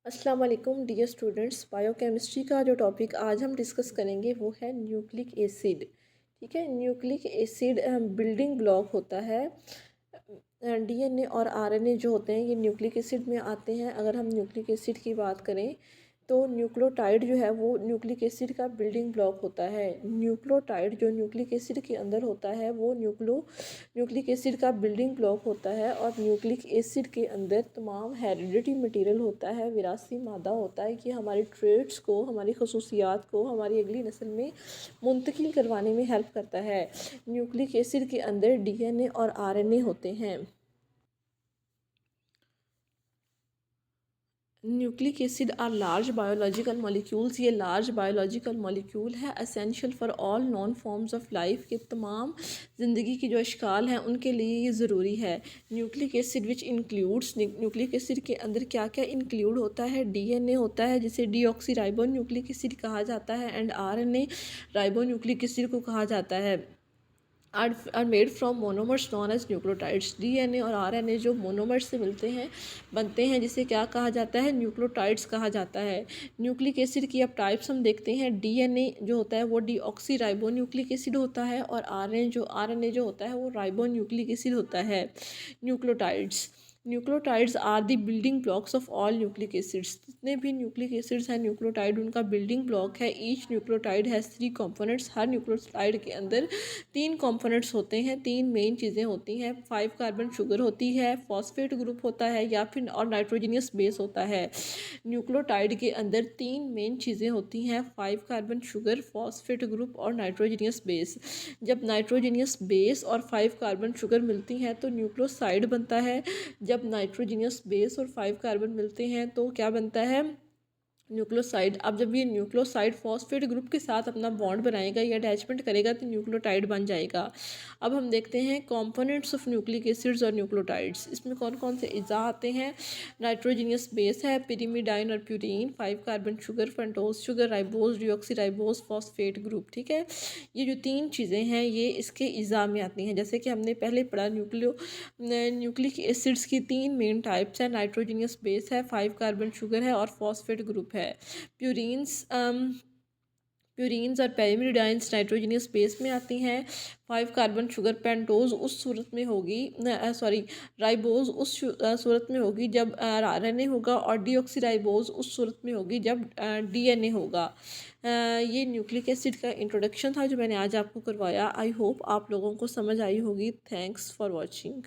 अस्सलाम वालेकुम dear students. Biochemistry का जो टॉपिक आज हम डिस्कस करेंगे वो है न्यूक्लिक एसिड। ठीक है, न्यूक्लिक एसिड बिल्डिंग ब्लॉक होता है। डीएनए और आरएनए जो होते हैं ये न्यूक्लिक एसिड में आते हैं। अगर हम न्यूक्लिक एसिड की बात करें तो न्यूक्लियोटाइड जो है वो न्यूक्लिक एसिड का बिल्डिंग ब्लॉक होता है। न्यूक्लियोटाइड जो न्यूक्लिक एसिड के अंदर होता है वो न्यूक्लिक एसिड का बिल्डिंग ब्लॉक होता है। और न्यूक्लिक एसिड के अंदर तमाम हेरिडिटी मटेरियल होता है, विरासती मादा होता है कि हमारी ट्रेड्स को, हमारी खसूसियात को हमारी अगली नस्ल में मुंतकिल करवाने में हेल्प करता है। न्यूक्लिक एसिड के अंदर डीएनए और आरएनए होते हैं। Nucleic acids are large biological molecules. ये लार्ज बायोलॉजिकल मॉलिक्यूल है, essential for all known forms of life. के तमाम ज़िंदगी की जो अशकाल हैं उनके लिए ये ज़रूरी है। Nucleic acid which includes, nucleic acid के अंदर क्या क्या इंक्लूड होता है? डीएनए होता है जिसे डीऑक्सी राइबो न्यूक्लिक एसिड कहा जाता है, and RNA ribonucleic acid को कहा जाता है। Are made from monomers known as nucleotides. DNA और आरएनए जो मोनोमर्स से बनते हैं जिसे क्या कहा जाता है? न्यूक्लियोटाइड्स कहा जाता है। न्यूक्लिक एसिड की अब टाइप्स हम देखते हैं। डीएनए जो होता है वो डीऑक्सी राइबो न्यूक्लिक एसिड होता है, और आरएनए जो होता है वो राइबो न्यूक्लिक एसिड होता है। Nucleotides are the building blocks of all nucleic acids. जितने भी न्यूक्लिक एसिड्स हैं न्यूक्लियोटाइड उनका बिल्डिंग ब्लॉक है। Each nucleotide has 3 components. हर न्यूक्लियोटाइड के अंदर 3 कंपोनेंट्स होते हैं, 3 मेन चीज़ें होती हैं। 5 कार्बन शुगर होती है, फॉस्फेट ग्रुप होता है या फिर और नाइट्रोजनियस बेस होता है। न्यूक्लियोटाइड के अंदर 3 मेन चीज़ें होती हैं, 5 कार्बन शुगर, फॉस्फेट ग्रुप और नाइट्रोजनियस बेस। जब नाइट्रोजनियस बेस और 5 कार्बन शुगर मिलती हैं तो न्यूक्लियोसाइड बनता है। जब नाइट्रोजनियस बेस और 5 कार्बन मिलते हैं तो क्या बनता है? न्यूक्लियोसाइड। अब जब ये न्यूक्लियोसाइड फॉस्फेट ग्रुप के साथ अपना बॉन्ड बनाएगा या अटैचमेंट करेगा तो न्यूक्लियोटाइड बन जाएगा। अब हम देखते हैं कंपोनेंट्स ऑफ न्यूक्लिक एसिड्स और न्यूक्लियोटाइड्स। इसमें कौन कौन से अज़ा आते हैं? नाइट्रोजनियस बेस है, पिरिमिडाइन और purine, 5 carbon sugar, pentose sugar, ribose, deoxy ribose, phosphate group. ठीक है, ये जो 3 चीज़ें हैं ये इसके अज़ा में आती हैं। जैसे कि हमने पहले पढ़ा न्यूक्लिक एसिड्स की 3 मेन टाइप्स हैं। नाइट्रोजनियस बेस है, 5 कार्बन शुगर है और फॉस्फेट ग्रुप है। प्यूरिन्स प्यूरिन्स और पेरिमिडाइंस नाइट्रोजनियस बेस में आती हैं। 5 कार्बन शुगर पेंटोज उस सूरत में होगी, राइबोज उस सूरत में होगी जब आरएनए होगा, और डीऑक्सीराइबोज उस सूरत में होगी जब डीएनए होगा। ये न्यूक्लिक एसिड का इंट्रोडक्शन था जो मैंने आज आपको करवाया। आई होप आप लोगों को समझ आई होगी। Thanks for watching.